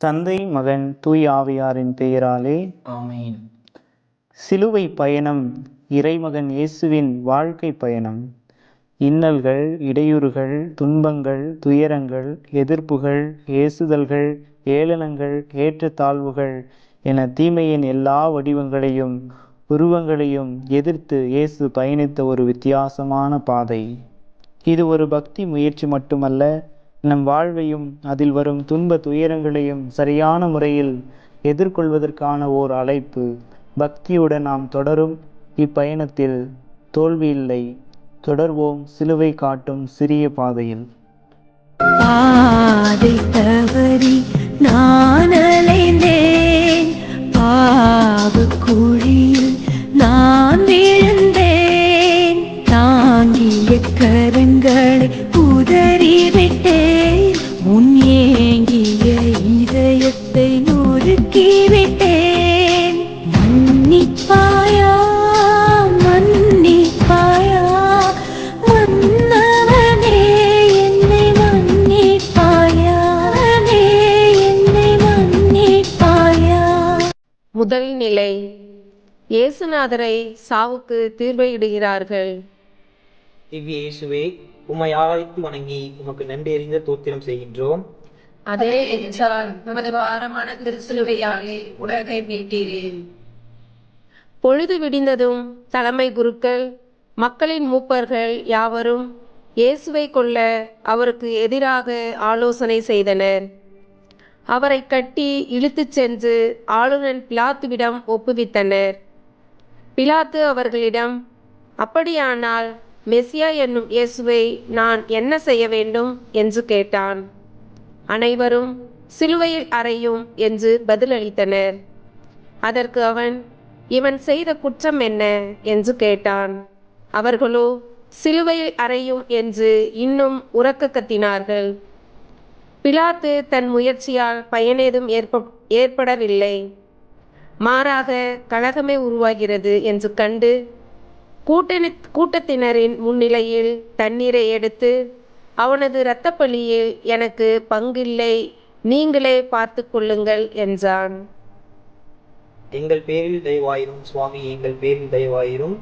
தந்தை, மகன், தூய் ஆவியாரின் பெயராலே ஆமென். சிலுவை பயணம் இறைமகன் இயேசுவின் வாழ்க்கை பயணம். இன்னல்கள், இடையூறுகள், துன்பங்கள், துயரங்கள், எதிர்ப்புகள், ஏசுதல்கள், ஏளனங்கள், ஏற்றத்தாழ்வுகள் என தீமையின் எல்லா வடிவங்களையும் உருவங்களையும் எதிர்த்து இயேசு பயணித்த ஒரு வித்தியாசமான பாதை. இது ஒரு பக்தி முயற்சி மட்டுமல்ல, நம் வாழ்வையும் அதில் வரும் துன்ப துயரங்களையும் சரியான முறையில் எதிர்கொள்வதற்கான ஓர் அழைப்பு. பக்தியுடன் நாம் தொடரும் இப்பயணத்தில் தோல்வி இல்லை. தொடர்வோம் சிலுவை காட்டும் சிறிய பாதையில். பாதை தவறி நான் அலைந்தேன், பாவக் குழியில் நான் விழுந்தேன், தாங்கிய கரங்களை உதறிவிட்டேன், முன் ஏங்கிய இதயத்தை நொறுக்கிவிட்டேன். மன்னிப்பாயா, மன்னிப்பாயா, மன்னவனே என்னை மன்னிப்பாயா, என்னை மன்னிப்பாயா. முதல் நிலை. இயேசுநாதரை சாவுக்கு தீர்வையிடுகிறார்கள். திவ்ய இயேசுவே, உம்மை ஆராய்த்து வணங்கி உமக்கு நன்றி அறிந்த தோத்திரம் செய்கின்றோம். அதே என்றால் நமது பாரமான திருச்சிலுவையாலே உலகை மீட்டீரேன். பொழுது விடிந்ததும் தலைமை குருக்கள், மக்களின் மூப்பர்கள் யாவரும் இயேசுவை கொல்ல அவருக்கு எதிராக ஆலோசனை செய்தனர். அவரை கட்டி இழுத்துச் சென்று ஆளுநர் பிலாத்துவிடம் ஒப்புவித்தனர். பிலாத்து அவர்களிடம், அப்படியானால் மெசியா என்னும் இயேசுவை நான் என்ன செய்ய வேண்டும் என்று கேட்டான். அனைவரும் சிலுவையில் அறையும் என்று பதிலளித்தனர். அதற்கு அவன், இவன் செய்த குற்றம் என்ன என்று கேட்டான். அவர்களோ சிலுவையில் அறையும் என்று இன்னும் உரக்க கத்தினார்கள். பிலாத்து தன் முயற்சியால் பயனேதும் ஏற்படவில்லை. மாறாக கலகமே உருவாகிறது என்று கண்டு கூட்டத்தினரின் முன்னிலையில் தண்ணீரை எடுத்து, அவனது இரத்தப்பழியில் எனக்கு பங்கில்லை, நீங்களே பார்த்து கொள்ளுங்கள் என்றான். எங்கள் பேரில் தயவாயிரும் சுவாமி, எங்கள் பேரில் தயவாயிரும்.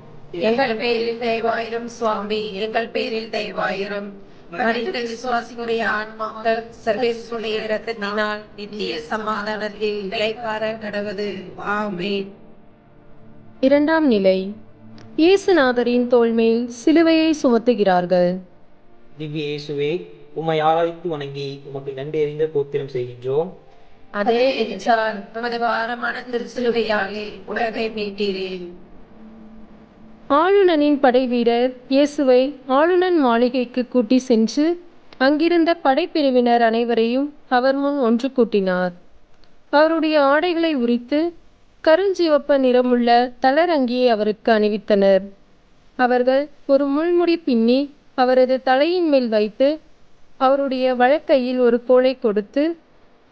எங்கள் பேரில் தயவாயிரும் சுவாமி, எங்கள் பேரில் தயவாயிரும். மரித்த விசுவாசிகளுடைய ஆன்மாக்கள் சர்வேசுடைய இரத்தத்தினால் நித்திய சமாதானத்தில் இளைப்பாற கடவது. ஆமென். இரண்டாம் நிலை. இயேசுநாதரின் தோள்மேல் சிலுவையை சுமத்துகிறார்கள். திவ்ய இயேசுவே, உம்மை ஆராய்த்து வணங்கி உமக்கு நன்றி அறிந்த தோத்திரம் செய்கின்றோம். அதே என்றால் நமது பாரமான திருச்சிலுவையாலே உலகை மீட்டீரேன். ஆளுநனின் படைவீரர் இயேசுவை ஆளுநன் மாளிகைக்கு கூட்டி சென்று அங்கிருந்த படைப்பிரிவினர் அனைவரையும் அவர் முன் ஒன்று கூட்டினார். அவருடைய ஆடைகளை உரித்து கருஞ்சிவப்பு நிறமுள்ள தளரங்கியை அவருக்கு அணிவித்தனர். அவர்கள் ஒரு முள்முடி பின்னி அவரது தலையின் மேல் வைத்து அவருடைய வலக்கையில் ஒரு கோலை கொடுத்து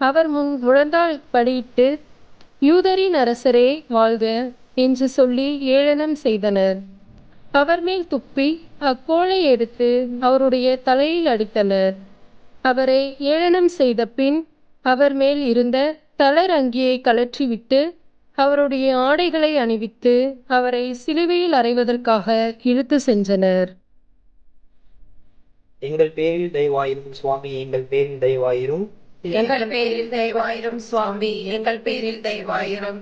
அவர் முன் முழந்தாள் படியிட்டு, யூதரின் அரசரே வாழ்க என்று சொல்லி ஏளனம் செய்தனர். அவர் மேல் துப்பி அக்கோலை எடுத்து அவருடைய தலையில் அடித்தனர். அவரை ஏளனம் செய்த பின் அவர் மேல் இருந்த தளர் அங்கியை கழற்றிவிட்டு அவருடைய ஆடைகளை அணிவித்து அவரை சிலுவையில் அறைவதற்காக இழுத்து சென்றனர். எங்கள் பேரில் தயவாயிரும் சுவாமி, எங்கள் பேரில் தயவாயிரும். எங்கள் பேரில் தயவாயிரும் சுவாமி, எங்கள் பேரில் தயவாயிரும்.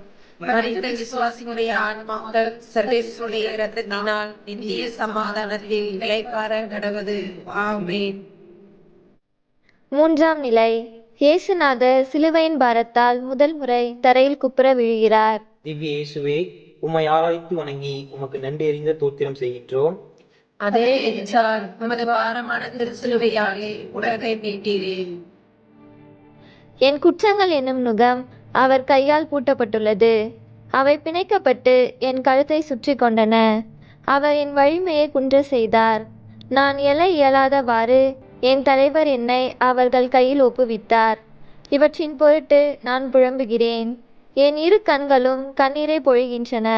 மரித்த விசுவாசிகளுடைய ஆன்மாக்கள் சர்வேசுடைய இரத்தத்தினால் நித்திய சமாதானத்தில் இளைப்பாற கடவது. ஆமென். மூன்றாம் நிலை. இயேசுநாதர் சிலுவையின் பாரத்தால் முதல் முறை தரையில் குப்புற விழுகிறார். திவ்ய இயேசுவே, உம்மை ஆராய்த்து வணங்கி உமக்கு நன்றி அறிந்த தோத்திரம் செய்கின்றோம். அதே என்றால் நமது பாரமான திருச்சிலுவையாலே உலகை மீட்டீரேன். என் குற்றங்கள் என்னும் நுகம் அவர் கையால் பூட்டப்பட்டுள்ளது. அவை பிணைக்கப்பட்டு என் கழுத்தை சுற்றி கொண்டன. அவர் என் வலிமையை குன்ற செய்தார். நான் எழ இயலாதவாறு என் தலைவர் என்னை அவர்கள் கையில் ஒப்புவித்தார். இவற்றின் பொருட்டு நான் புலம்புகிறேன். என் இரு கண்களும் கண்ணீரை பொழிகின்றன.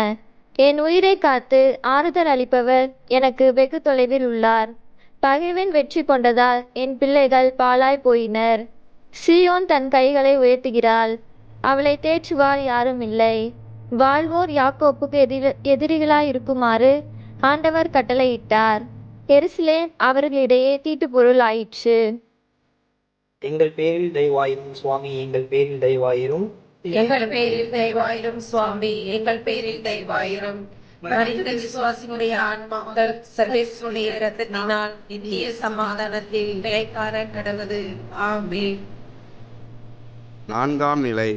என் உயிரை காத்து ஆறுதல் அளிப்பவர் எனக்கு வெகு தொலைவில் உள்ளார். பகைவன் வெற்றி கொண்டதால் என் பிள்ளைகள் பாழாய் போயினர். சீயோன் தன் கைகளை உயர்த்துகிறாள், அவளை தேற்றுவார் யாரும் இல்லை. வாழ்வோர் யாக்கோப்புக்கு எதிரிகளாயிருக்குமாறு ஆண்டவர் கட்டளையிட்டார். எருசலேம் அவர்களிடையே தீட்டுப்பொருள் ஆயிற்று. எங்கள் பேரில் தயவாயிரும் சுவாமி, எங்கள் பேரில் தயவாயிரும். எங்கள் பேரில் தயவாயிரும் சுவாமி, எங்கள் பேரில் தயவாயிரும். மரித்த விசுவாசிகளுடைய ஆன்மாக்கள் சர்வேஸ்வருடைய இரத்தத்தினால் நித்திய சமாதானத்தில் இளைப்பாற கடவது. ஆமென். நான்காம் நிலை.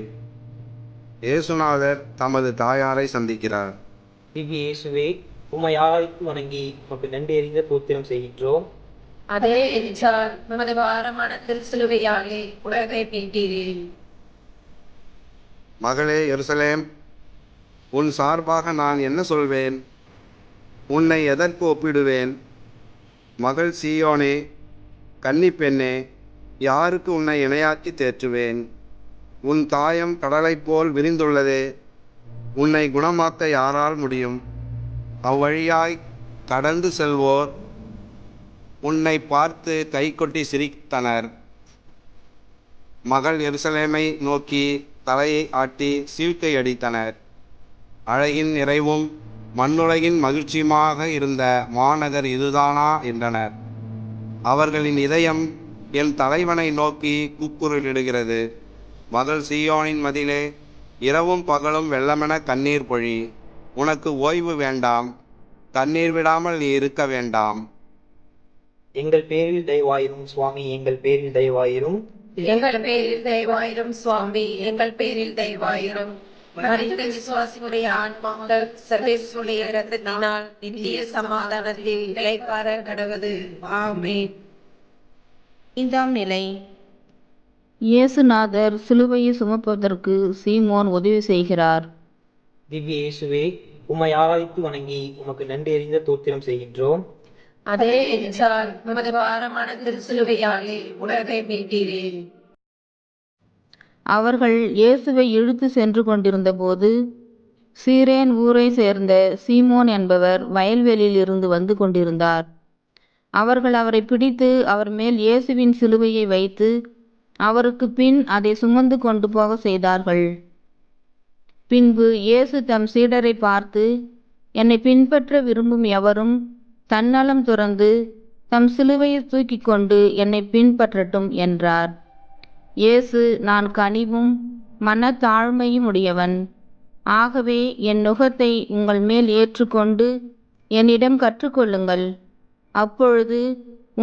இயேசுநாதர் தமது தாயாரை சந்திக்கிறார். திவ்ய இயேசுவே, உம்மை ஆராய்த்து வணங்கி உமக்கு நன்றி தோத்திரம் செய்கின்றோம். அதே என்றால் நமது பாரமான திருச்சிலுவையாலே உலகை மீட்டீரே. மகளே எருசலேம், உன் சார்பாக நான் என்ன சொல்வேன்? உன்னை எதற்கு ஒப்பிடுவேன்? மகள் சீயோனே, கன்னிப்பெண்ணே, யாருக்கு உன்னை இணையாக்கி தேற்றுவேன்? உன் தாயம் கடலைப் போல் விரிந்துள்ளதே, உன்னை குணமாக்க யாரால் முடியும்? அவ்வழியாய் கடந்து செல்வோர் உன்னை பார்த்து கைகொட்டி சிரித்தனர். மகள் எருசலேமை நோக்கி தலையை ஆட்டி சீழ்க்கை அடித்தனர். அழகின் நிறைவும் மண்ணுலகின் மகிழ்ச்சியுமாக இருந்த மாநகர் இதுதானா என்றனர். அவர்களின் இதயம் என் தலைவனை நோக்கி கூக்குரலிடுகிறது. மகள் சீயோனின் மதிலே, இரவும் பகலும் வெள்ளமென கண்ணீர் பொழி. உனக்கு ஓய்வு வேண்டாம், தண்ணீர் விடாமல் நீ இருக்க வேண்டாம். எங்கள் பேரில் தயவாயிரும் சுவாமி, எங்கள் பேரில் தயவாயிரும். எங்கள் பேரில் தயவாயிரும் சுவாமி, எங்கள் பேரில் தயவாயிரும். மரித்த விசுவாசிகளுடைய ஆன்மாக்கள் சர்வேஸ்வருடைய இரத்தத்தினால் நித்திய சமாதானத்தில் இளைப்பாற கடவது. ஆமென். ஐந்தாம் நிலை. இயேசுநாதர் சிலுவையை சுமப்பதற்கு சீமோன் உதவி செய்கிறார். திவ்ய இயேசுவே, உம்மை ஆராய்த்து வணங்கி உமக்கு நன்றி தோத்திரம் செய்கின்றோம். அதே என்றால் நமது பாரமான திருச்சிலுவையாலே உலகை மீட்டீரே. அவர்கள் இயேசுவை இழுத்து சென்று கொண்டிருந்த போது சீரேன் ஊரை சேர்ந்த சீமோன் என்பவர் வயல்வெளியில் இருந்து வந்து கொண்டிருந்தார். அவர்கள் அவரை பிடித்து அவர் மேல் இயேசுவின் சிலுவையை வைத்து அவருக்கு பின் அதை சுமந்து கொண்டு போக செய்தார்கள். பின்பு இயேசு தம் சீடரை பார்த்து, என்னை பின்பற்ற விரும்பும் எவரும் தன்னலம் துறந்து தம் சிலுவையை தூக்கி கொண்டு என்னை பின்பற்றட்டும் என்றார். இயேசு, நான் கனிவும் மனத்தாழ்மையும் உடையவன். ஆகவே என் நுகத்தை உங்கள் மேல் ஏற்றுக்கொண்டு என்னிடம் கற்றுக்கொள்ளுங்கள். அப்பொழுது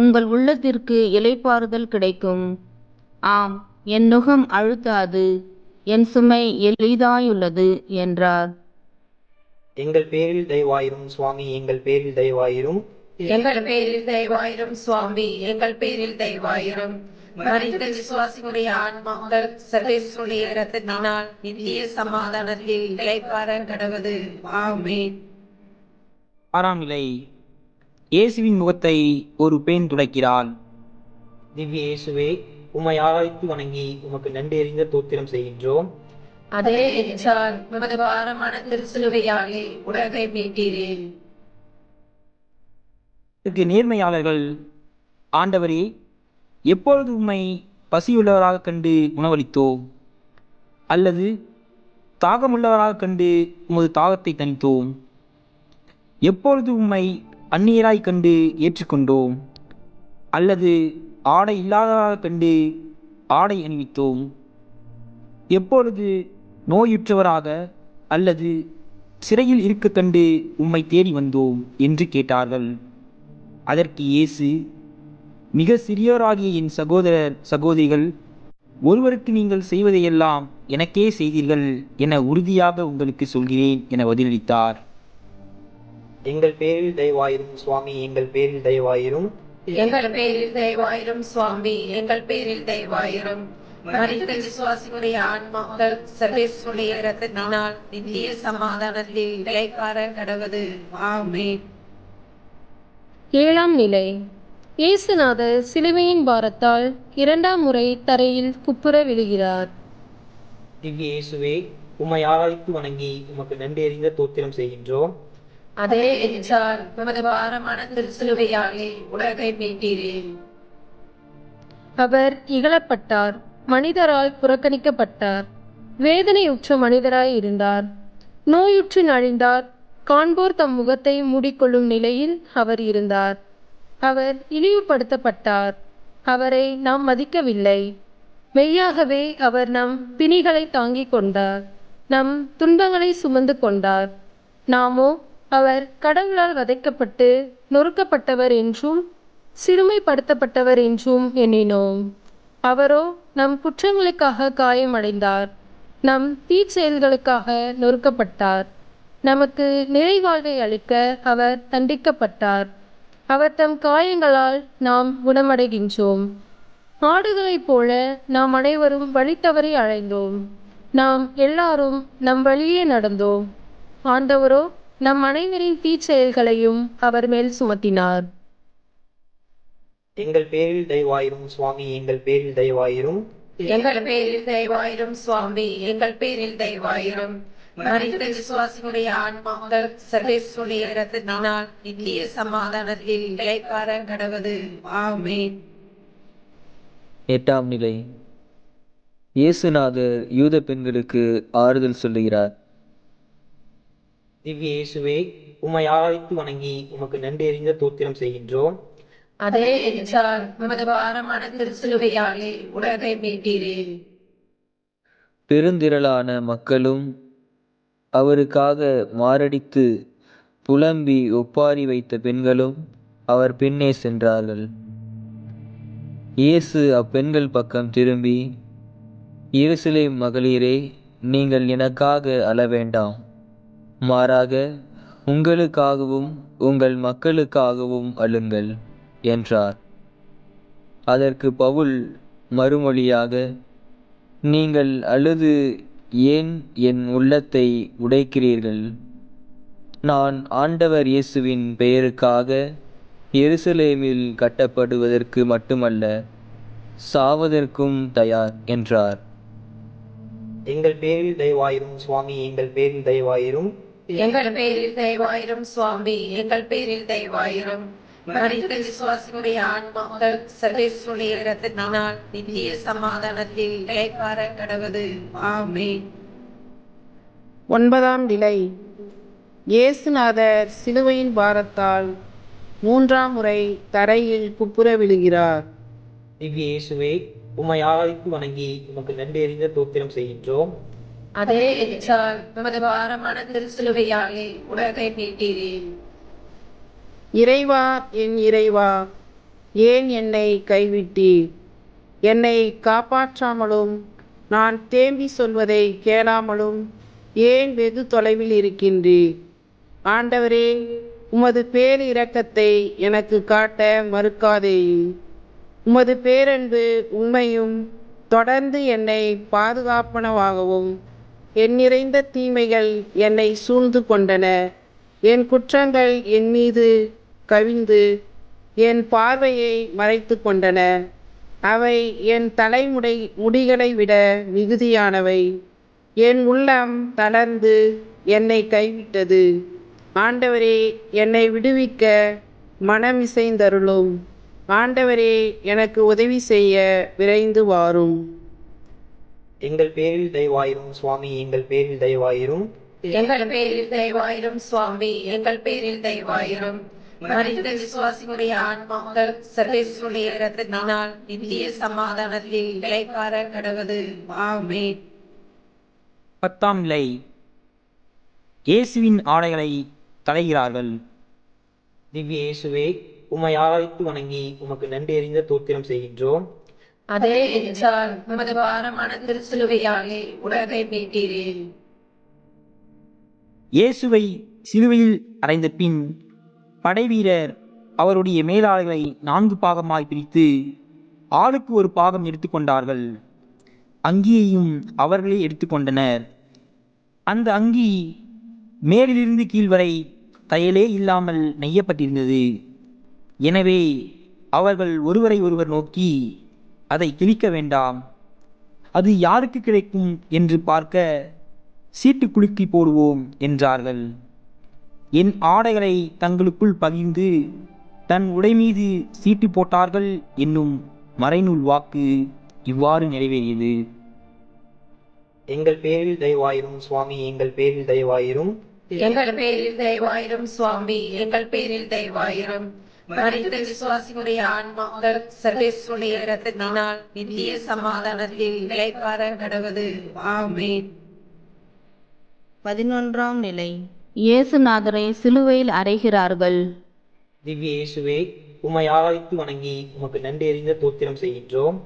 உங்கள் உள்ளத்திற்கு இளைப்பாறுதல் கிடைக்கும். ஆம், என் நுகம் அழுத்தாது, என் சுமை எளிதாயுள்ளது என்றார். எங்கள் பேரில் தயவாயிரும் சுவாமி, எங்கள் பேரில் தயவாயிரும். எங்கள் பேரில் தயவாயிரும் சுவாமி, எங்கள் பேரில் தயவாயிரும். மரித்த விசுவாசிகளுடைய ஆன்மாக்கள் சர்வேஸ்வருடைய இரத்தத்தினால் நித்திய சமாதானத்தில் இளைப்பாற கடவது. ஆமென். ஆறாம் நிலை. இயேசுவின் முகத்தை ஒரு பெண் துடைக்கிறாள். திவ்ய இயேசுவே, உம்மை ஆராய்த்து வணங்கி உமக்கு நன்றி தோத்திரம் செய்கின்றோம். அதே என்றால் நமது பாரமான திருச்சிலுவையாலே உலகை மீட்டீரே. இதற்கு நேர்மையாளர்கள், ஆண்டவரே, எப்பொழுது உம்மை பசியுள்ளவராக கண்டு உணவளித்தோம், அல்லது தாகமுள்ளவராக கண்டு உமது தாகத்தை தணித்தோம்? எப்பொழுது உம்மை அந்நியராய் கண்டு ஏற்றுக்கொண்டோம், அல்லது ஆடை இல்லாதவராக கண்டு ஆடை அணிவித்தோம்? எப்பொழுது நோயுற்றவராக அல்லது சிறையில் இருக்க கண்டு உம்மை தேடி வந்தோம் என்று கேட்டார்கள். அதற்கு இயேசு, மிக சிறியோராகிய என் சகோதரர் சகோதரிகள் ஒருவருக்கு நீங்கள் செய்வதையெல்லாம் எனக்கே செய்தீர்கள் என உறுதியாக உங்களுக்கு சொல்கிறேன் என பதிலளித்தார். எங்கள் பேரில் தயவாயிரும் சுவாமி, எங்கள் பேரில் தயவாயிரும். எங்கள் பேரில் தயவாயிரும் சுவாமி, எங்கள் பேரில் தயவாயிரும். மரித்த விசுவாசிகளுடைய ஆன்மாக்கள் சர்வேஸ்வருடைய இரத்தத்தினால் நித்திய சமாதானத்தில் இளைப்பாற கடவது. ஆமென். ஏழாம் நிலை. இயேசுநாதர் சிலுவையின் பாரத்தால் இரண்டாம் முறை தரையில் குப்புற விழுகிறார். திவ்ய இயேசுவே, உம்மை ஆராய்த்து வணங்கி உமக்கு நன்றி தோத்திரம் செய்கின்றோம். அதே என்றால் நமது பாரமான திருச்சிலுவையாலே உலகை மீட்டீரே. அவர் இகழப்பட்டார், மனிதரால் புறக்கணிக்கப்பட்டார். வேதனையுற்ற மனிதராய் இருந்தார். நோயுற்று நலிந்தார். காண்போர் தம் முகத்தை மூடிக்கொள்ளும் நிலையில் அவர் இருந்தார். அவர் இழிவுபடுத்தப்பட்டார். அவரை நாம் மதிக்கவில்லை. மெய்யாகவே அவர் நம் பிணிகளை தாங்கிக் கொண்டார். நம் துன்பங்களை சுமந்து கொண்டார். நாமோ அவர் கடவுளால் வதைக்கப்பட்டு நொறுக்கப்பட்டவர் என்றும் சிறுமைப்படுத்தப்பட்டவர் என்றும் எண்ணினோம். அவரோ நம் குற்றங்களுக்காக காயமடைந்தார். நம் தீச்செயல்களுக்காக நொறுக்கப்பட்டார். நமக்கு நிறைவாழ்வை அளிக்க அவர் தண்டிக்கப்பட்டார். அவர் தம் காயங்களால் நாம் குணமடைகின்றோம். ஆடுகளைப் போல நாம் அனைவரும் வழி தவறி அலைந்தோம். நாம் எல்லாரும் நம் வழியே நடந்தோம். ஆண்டவரோ நம் அனைவரின் தீச்செயல்களையும் அவர் மேல் சுமத்தினார். எங்கள் பேரில் தயவாயிரும் சுவாமி, எங்கள் பேரில் தயவாயிரும். எங்கள் பேரில் தயவாயிரும் சுவாமி, எங்கள் பேரில் தயவாயிரும். மரித்த விசுவாசிகளுடைய ஆன்மாக்கள் சர்வேஸ்வருடைய இரத்தத்தினால் நித்திய சமாதானத்தில் இளைப்பாற கடவது. ஆமென். 8ஆம் நிலை. இயேசுநாதர் யூத பெண்களுக்கு ஆறுதல் சொல்லுகிறார். திவ்ய இயேசுவே, உம்மை ஆராய்த்து வணங்கி உமக்கு நன்றி தோத்திரம் செய்கின்றோம். அதே என்றால் உமது பாரமான திருச்சிலுவையாலே உலகை மீட்டீரே. பெருந்திரளான மக்களும் அவருக்காக மாரடித்து புலம்பி ஒப்பாரி வைத்த பெண்களும் அவர் பின்னே சென்றார்கள். இயேசு அப்பெண்கள் பக்கம் திரும்பி, எருசலேம் மகளிரே, நீங்கள் எனக்காக அழ வேண்டாம். மாறாக உங்களுக்காகவும் உங்கள் மக்களுக்காகவும் அழுங்கள் என்றார். அதற்கு பவுல் மறுமொழியாக, நீங்கள் அழுது ஏன் என் உள்ளத்தை உடைக்கிறீர்கள்? நான் ஆண்டவர் இயேசுவின் பெயருக்காக எருசலேமில் கட்டப்படுவதற்கு மட்டுமல்ல, சாவதற்கும் தயார் என்றார். எங்கள் பேரில் தயவாயிரும் சுவாமி, எங்கள் பேரில் தயவாயிரும். எங்கள் பேரில் தயவாயிரும் சுவாமி, எங்கள் பேரில் தயவாயிரும். மரித்த விசுவாசிகளுடைய ஆன்மாக்கள் சர்வேஸ்வருடைய இரத்தத்தினால் நித்திய சமாதானத்தில் இளைப்பாற கடவது. ஆமென். 9ஆம் நிலை. இயேசுநாதர் சிலுவையின் பாரத்தால் 3ஆம் முறை தரையில் குப்புற விழுகிறார். திவ்ய இயேசுவே, உம்மை ஆராய்த்து வணங்கி உமக்கு நன்றி தோத்திரம் செய்கின்றோம். அதே என்றால் உமது பாரமான திருச்சிலுவையாலே உலகை மீட்டீரே. இறைவா, என் இறைவா, ஏன் என்னை கைவிட்டீர்? என்னை காப்பாற்றாமலும் நான் தேம்பி சொல்வதை கேளாமலும் ஏன் வெகு தொலைவில் இருக்கின்றீர்? ஆண்டவரே, உமது பேரிரக்கத்தை எனக்கு காட்ட மறுக்காதேயும். உமது பேரன்பு உண்மையும் தொடர்ந்து என்னை பாதுகாப்பனவாகவும். என் நிறைந்த தீமைகள் என்னை சூழ்ந்து கொண்டன. என் குற்றங்கள் என் மீது கவிந்து என் பார்வையை மறைத்து கொண்டன. அவை என் முடிகளை விட மிகுதியானவை. என் உள்ளம் தளர்ந்து என்னை கைவிட்டது. ஆண்டவரே, என்னை விடுவிக்க மனமிசைந்தருளும். ஆண்டவரே, எனக்கு உதவி செய்ய விரைந்து வாரும். எங்கள் பேரில் தயவாயிரும் சுவாமி, எங்கள் பேரில் தயவாயிரும். எங்கள் பேரில் தயவாயிரும் சுவாமி, எங்கள் பேரில் தயவாயிரும். மரித்த விசுவாசிகளுடைய ஆன்மாக்கள் சர்வேஸ்வருடைய இரத்தத்தினால் நித்திய சமாதானத்தில் இளைப்பாற கடவது. ஆமென். 10ஆம் நிலை. இயேசுவின் ஆடைகளை தலைகிறார்கள். திவ்ய இயேசுவே, உம்மை ஆராய்த்து வணங்கி உமக்கு நன்றி தோத்திரம் செய்கின்றோம். அதே என்றால் உமது பாரமான திருச்சிலுவையாலே உலகை மீட்டீரே. இயேசுவை சிலுவையில் அறைந்த பின் படைவீரர் அவருடைய மேலாடைகளை 4 பாகமாய் பிரித்து ஆளுக்கு ஒரு பாகம் எடுத்துக்கொண்டார்கள். அங்கியையும் அவர்களே எடுத்துக்கொண்டனர். அந்த அங்கி மேலிருந்து கீழ் வரை தையலே இல்லாமல் நெய்யப்பட்டிருந்தது. எனவே அவர்கள் ஒருவரை ஒருவர் நோக்கி, அதை கிழிக்க வேண்டாம், அது யாருக்கு கிடைக்கும் என்று பார்க்க சீட்டு குலுக்கி போடுவோம் என்றார்கள். என் ஆடைகளை தங்களுக்குள் பகிர்ந்து தன் உடை மீது சீட்டு போட்டார்கள் என்னும் மறைநூல் வாக்கு இவ்வாறு நிறைவேறியது. எங்கள் பேரில் தயவாயிரும் சுவாமி, எங்கள் பேரில் தயவாயிரும். எங்கள் பேரில் தயவாயிரும் சுவாமி, எங்கள் பேரில் தயவாயிரும். மரித்த விசுவாசிகளுடைய ஆன்மாக்கள் சர்வேஸ்வருடைய இரத்தத்தினால் நித்திய சமாதானத்தில் இளைப்பாற கடவது. ஆமென். 11ஆம் நிலை. இயேசுநாதரை சிலுவையில் அறைகிறார்கள். திவ்ய இயேசுவே, உம்மை ஆராய்த்து வணங்கி உமக்கு நன்றி அறிந்த தோத்திரம் செய்கின்றோம்.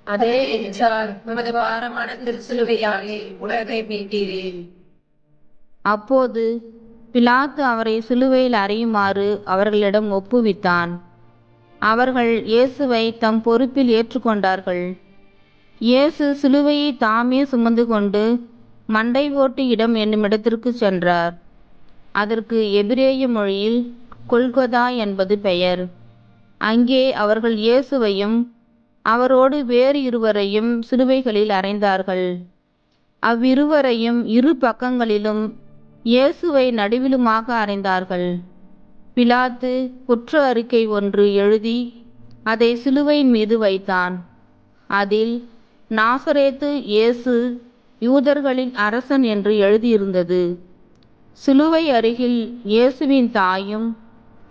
அதே என்றால் உமது பாரமான திருச்சிலுவையாலே உலகை மீட்டீரே. அப்போது பிலாத்து அவரை சிலுவையில் அறையுமாறு அவர்களிடம் ஒப்புவித்தான். அவர்கள் இயேசுவை தம் பொறுப்பில் ஏற்றுக்கொண்டார்கள். இயேசு சிலுவையை தாமே சுமந்து கொண்டு மண்டை ஓட்டு இடம் என்னுமிடத்திற்கு சென்றார். அதற்கு எபிரேய மொழியில் கொல்கொதா என்பது பெயர். அங்கே அவர்கள் இயேசுவையும் அவரோடு வேறு இருவரையும் சிலுவைகளில் அறைந்தார்கள். அவ்விருவரையும் இரு பக்கங்களிலும் இயேசுவை நடுவிலுமாக அறைந்தார்கள். பிலாத்து குற்ற அறிக்கை ஒன்று எழுதி அதை சிலுவையின் மீது வைத்தான். அதில் நாசரேத்து இயேசு யூதர்களின் அரசன் என்று எழுதியிருந்தது. சிலுவை அருகில் இயேசுவின் தாயும்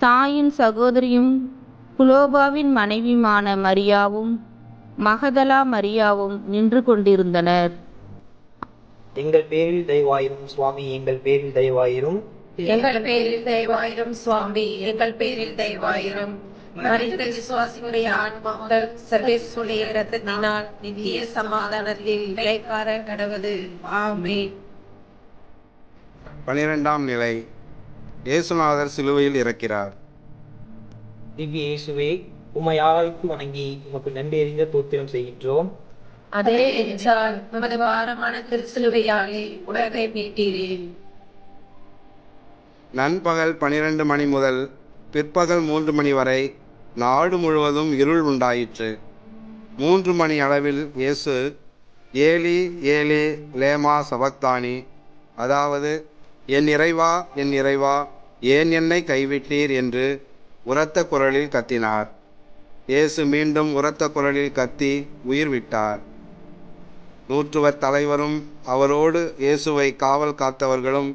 தாயின் சகோதரியும் குலோபாவின் மனைவியுமான மரியாவும் மகதலா மரியாவும் நின்று கொண்டிருந்தனர். எங்கள் பேரில் தயவாயிரும் சுவாமி, எங்கள் பேரில் தயவாயிரும். எங்கள் பேரில் தயவாயிரும் சுவாமி, எங்கள் பேரில் தயவாயிரும். மரித்த விசுவாசிகளுடைய ஆன்மாக்கள் சர்வேஸ்வருடைய இரத்தத்தினால் நித்திய சமாதானத்தில் இளைப்பாற கடவது. ஆமென். 12ஆம் நிலை. இயேசுநாதர் சிலுவையில் இறக்கிறார். திவ்ய இயேசுவே, உம்மை ஆராய்த்து வணங்கி உமக்கு நன்றி அறிந்த தோத்திரம் செய்கின்றோம். அதே என்றால் உமது பாரமான திருச்சிலுவையாலே உலகை மீட்டீரே. நண்பகல் 12 மணி முதல் பிற்பகல் 3 மணி வரை நாடு முழுவதும் இருள் உண்டாயிற்று. 3 மணி அளவில் இயேசு ஏலி ஏலி லேமா சபக்தானி, அதாவது என் இறைவா என் இறைவா ஏன் என்னை கைவிட்டீர் என்று உரத்த குரலில் கத்தினார். இயேசு மீண்டும் உரத்த குரலில் கத்தி உயிர் விட்டார். நூற்றுவர் தலைவரும் அவரோடு இயேசுவை காவல் காத்தவர்களும்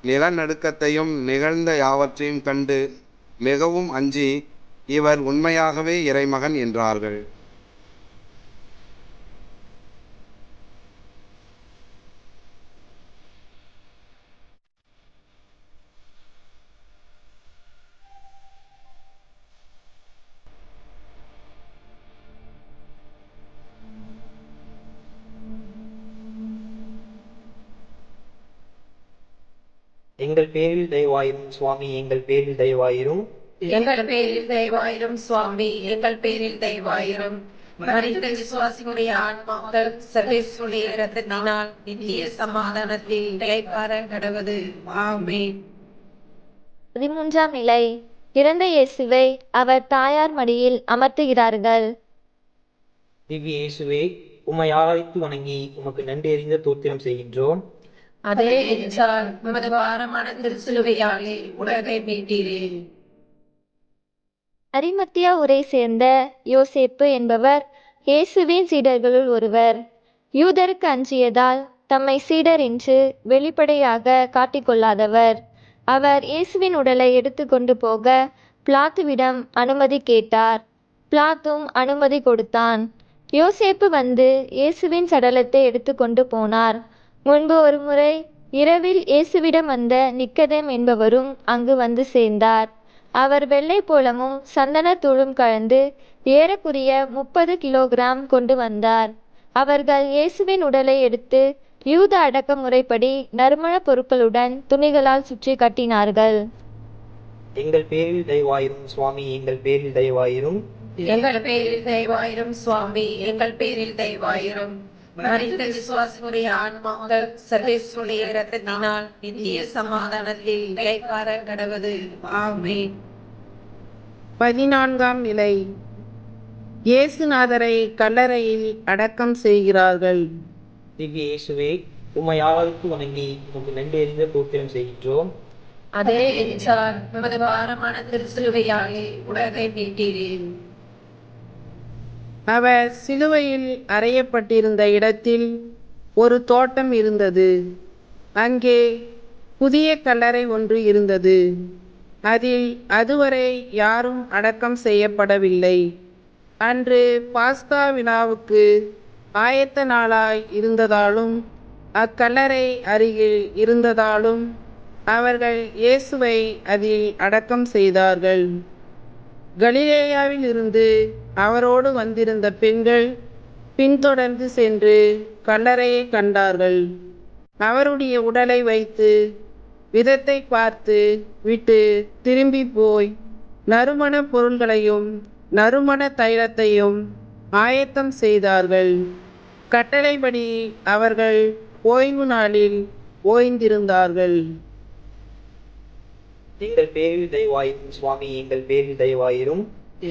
நிலநடுக்கத்தையும் நிகழ்ந்த யாவற்றையும் கண்டு மிகவும் அஞ்சி இவர் உண்மையாகவே இறைமகன் என்றார்கள். எங்கள் பேரில் தயவாயிரும் சுவாமி, எங்கள் பேரில் தயவாயிரும். எங்கள் பேரில் தயவாயிரும் சுவாமி, எங்கள் பேரில் தயவாயிரும். மரித்த விசுவாசிகளுடைய ஆன்மாக்கள் சர்வேஸ்வருடைய இரத்தத்தினால் நித்திய சமாதானத்தில் இளைப்பாற கடவது. ஆமென். 13ஆம் நிலை. இறந்த இயேசுவை அவர் தாயார் மடியில் அமர்த்துகிறார்கள். திவ்ய இயேசுவே, உம்மை ஆராய்த்து வணங்கி உமக்கு நன்றி அறிந்த தோத்திரம் செய்கின்றோம். அதே என்றால் உமது பாரமான திருச்சிலுவையாலே உலகை மீட்டீரே. அரிமத்தியா ஊரை சேர்ந்த யோசேப்பு என்பவர் இயேசுவின் சீடர்களுள் ஒருவர். யூதருக்கு அஞ்சியதால் தம்மை சீடர் என்று வெளிப்படையாக காட்டிக்கொள்ளாதவர். அவர் இயேசுவின் உடலை எடுத்துக்கொண்டு போக பிலாத்துவிடம் அனுமதி கேட்டார். பிலாத்தும் அனுமதி கொடுத்தான். யோசேப்பு வந்து இயேசுவின் சடலத்தை எடுத்துக்கொண்டு போனார். முன்பு ஒரு முறை இரவில் இயேசுவிடம் வந்த நிக்கதேம் என்பவரும் அங்கு வந்து சேர்ந்தார். அவர் வெள்ளை போலமும் சந்தனத்தூளும் கலந்து ஏறக்குறைய 30 கிலோகிராம் கொண்டு வந்தார். அவர்கள் இயேசுவின் உடலை எடுத்து யூத அடக்குமுறைப்படி நறுமண பொருட்களுடன் துணிகளால் சுற்றி கட்டினார்கள். எங்கள் பேரில் தயவாயிரும் சுவாமி, எங்கள் பேரில் தயவாயிரும். எங்கள் பேரில் தயவாயிரும் சுவாமி, எங்கள் பேரில் தயவாயிரும். மரித்த விசுவாசிகளுடைய ஆன்மாக்கள் சர்வேஸ்வருடைய இரத்தத்தினால் நித்திய சமாதானத்தில் இளைப்பாற கடவது. ஆமென். 14ஆம் நிலை. இயேசுநாதரை கல்லறையில் அடக்கம் செய்கிறார்கள். திவ்ய இயேசுவே, உம்மை ஆராய்த்து வணங்கி உமக்கு நன்றி அறிந்த தோத்திரம் செய்கின்றோம். அதே என்றால் உமது பாரமான திருச்சிலுவையாலே உலகை மீட்டீரே. அவர் சிலுவையில் அறையப்பட்டிருந்த இடத்தில் ஒரு தோட்டம் இருந்தது. அங்கே புதிய கல்லறை ஒன்று இருந்தது. அதில் அதுவரை யாரும் அடக்கம் செய்யப்படவில்லை. அன்று பாஸ்கா விழாவுக்கு ஆயத்த நாளாய் இருந்ததாலும் அக்கல்லறை அருகில் இருந்ததாலும் அவர்கள் இயேசுவை அதில் அடக்கம் செய்தார்கள். கலிலேயாவில் இருந்து அவரோடு வந்திருந்த பெண்கள் பின்தொடர்ந்து சென்று கல்லறையை கண்டார்கள். அவருடைய உடலை வைத்து விதத்தை பார்த்து விட்டு திரும்பி போய் நறுமண பொருள்களையும் நறுமண தைலத்தையும் ஆயத்தம் செய்தார்கள். கட்டளைப்படி அவர்கள் ஓய்வு நாளில் ஓய்ந்திருந்தார்கள். எங்கள் பேரில் தயவாயிரும் சுவாமி, எங்கள் பேரில் தயவாயிரும்.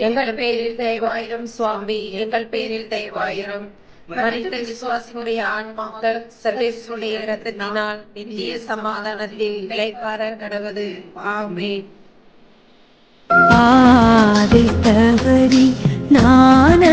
எங்கள் பேரில் தயவாயிரும் சுவாமி, எங்கள் பேரில் தயவாயிரும். மரித்த விசுவாசிகளுடைய ஆன்மாக்கள் சர்வேஸ்வருடைய இரத்தத்தினால் நித்திய சமாதானத்தில் இளைப்பாற கடவது. ஆமென். பாதை தவறி நான்